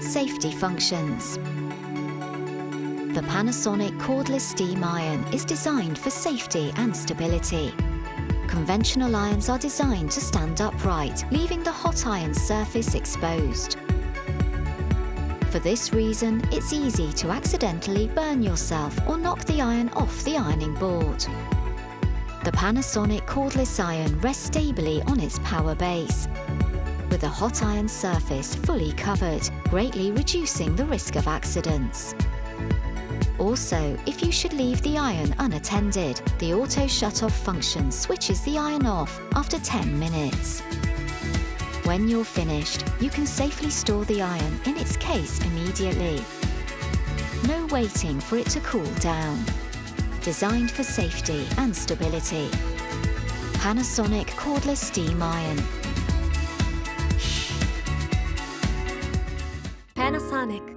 Safety functions. The Panasonic cordless steam iron is designed for safety and stability. Conventional irons are designed to stand upright, leaving the hot iron surface exposed. For this reason, it's easy to accidentally burn yourself or knock the iron off the ironing board. The Panasonic cordless iron rests stably on its power base, with the hot iron surface fully covered, greatly reducing the risk of accidents. Also, if you should leave the iron unattended, the auto shut-off function switches the iron off after 10 minutes. When you're finished, you can safely store the iron in its case immediately. No waiting for it to cool down. Designed for safety and stability. Panasonic cordless steam iron. Panasonic.